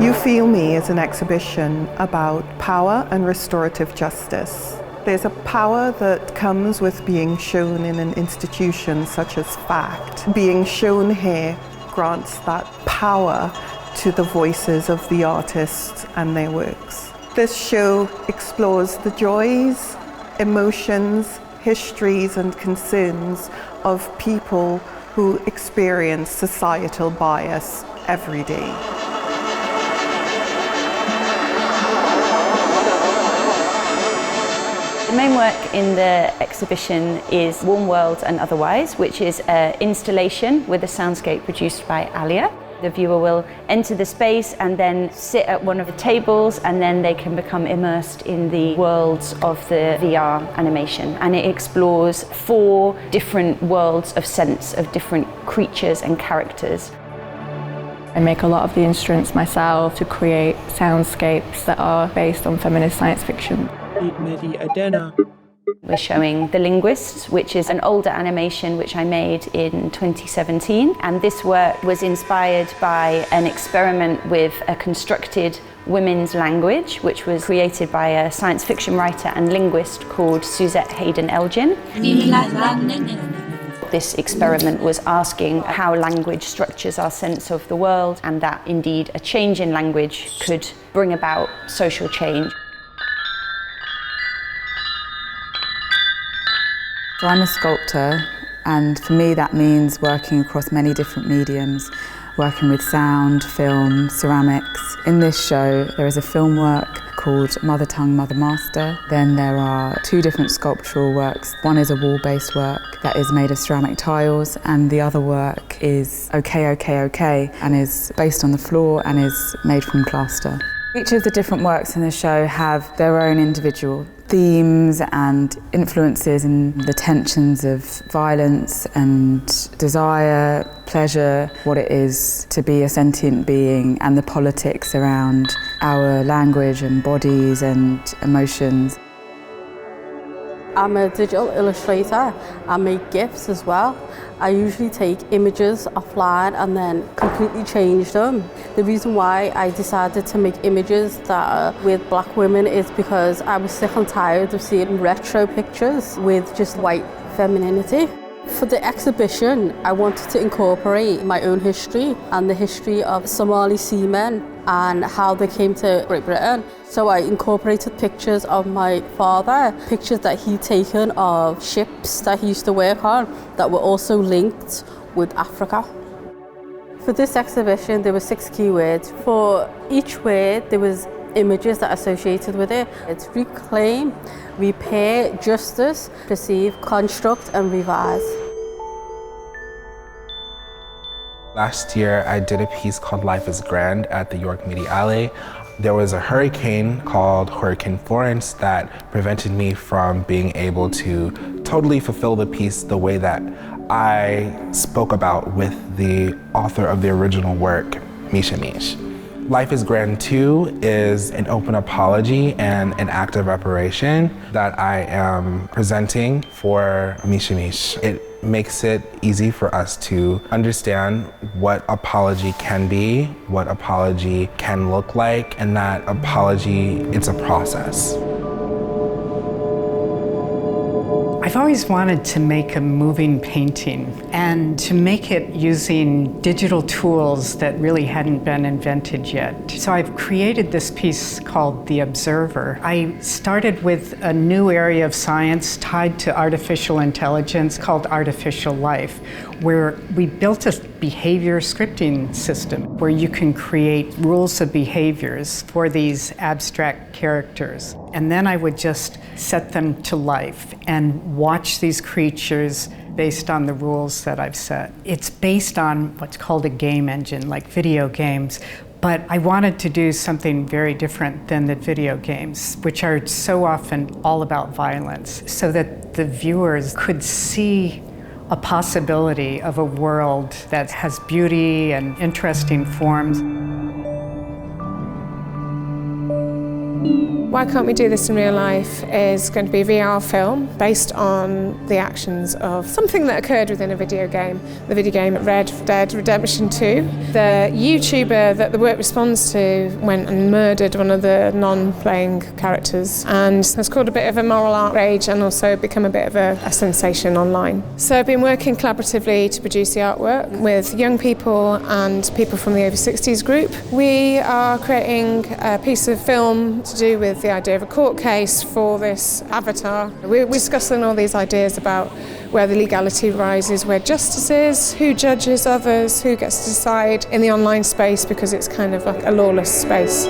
You Feel Me is an exhibition about power and restorative justice. There's a power that comes with being shown in an institution such as FACT. Being shown here grants that power to the voices of the artists and their works. This show explores the joys, emotions, histories and concerns of people who experience societal bias every day. The main work in the exhibition is Warm World and Otherwise, which is an installation with a soundscape produced by Alia. The viewer will enter the space and then sit at one of the tables, and then they can become immersed in the worlds of the VR animation. And it explores 4 different worlds of sense of different creatures and characters. I make a lot of the instruments myself to create soundscapes that are based on feminist science fiction. We're showing The Linguists, which is an older animation which I made in 2017. And this work was inspired by an experiment with a constructed women's language, which was created by a science fiction writer and linguist called Suzette Haden-Elgin. This experiment was asking how language structures our sense of the world, and that indeed a change in language could bring about social change. So I'm a sculptor, and for me that means working across many different mediums, working with sound, film, ceramics. In this show there is a film work called Mother Tongue, Mother Master. Then there are 2 different sculptural works. One is a wall-based work that is made of ceramic tiles, and the other work is Okay, Okay, Okay, and is based on the floor and is made from plaster. Each of the different works in the show have their own individual themes and influences, and the tensions of violence and desire, pleasure, what it is to be a sentient being, and the politics around our language and bodies and emotions. I'm a digital illustrator. I make GIFs as well. I usually take images offline and then completely change them. The reason why I decided to make images that are with black women is because I was sick and tired of seeing retro pictures with just white femininity. For the exhibition, I wanted to incorporate my own history and the history of Somali seamen and how they came to Great Britain. So I incorporated pictures of my father, pictures that he'd taken of ships that he used to work on that were also linked with Africa. For this exhibition, there were 6 keywords. For each word, there was images that are associated with it. It's reclaim, repair, justice, perceive, construct, and revise. Last year, I did a piece called Life is Grand at the York Mediale. There was a hurricane called Hurricane Florence that prevented me from being able to totally fulfill the piece the way that I spoke about with the author of the original work, Misha Mish. Life is Grand 2 is an open apology and an act of reparation that I am presenting for Misha Mish. It makes it easy for us to understand what apology can be, what apology can look like, and that apology, it's a process. I've always wanted to make a moving painting, and to make it using digital tools that really hadn't been invented yet. So I've created this piece called The Observer. I started with a new area of science tied to artificial intelligence called artificial life, where we built a behavior scripting system where you can create rules of behaviors for these abstract characters. And then I would just set them to life and watch these creatures based on the rules that I've set. It's based on what's called a game engine, like video games, but I wanted to do something very different than the video games, which are so often all about violence, so that the viewers could see a possibility of a world that has beauty and interesting forms. Why Can't We Do This in Real Life is going to be a VR film based on the actions of something that occurred within a video game. The video game Red Dead Redemption 2. The YouTuber that the work responds to went and murdered one of the non-playing characters and has caused a bit of a moral outrage and also become a bit of a sensation online. So I've been working collaboratively to produce the artwork with young people and people from the over 60s group. We are creating a piece of film to do with the idea of a court case for this avatar. We're discussing all these ideas about where the legality rises, where justice is, who judges others, who gets to decide in the online space, because it's kind of like a lawless space.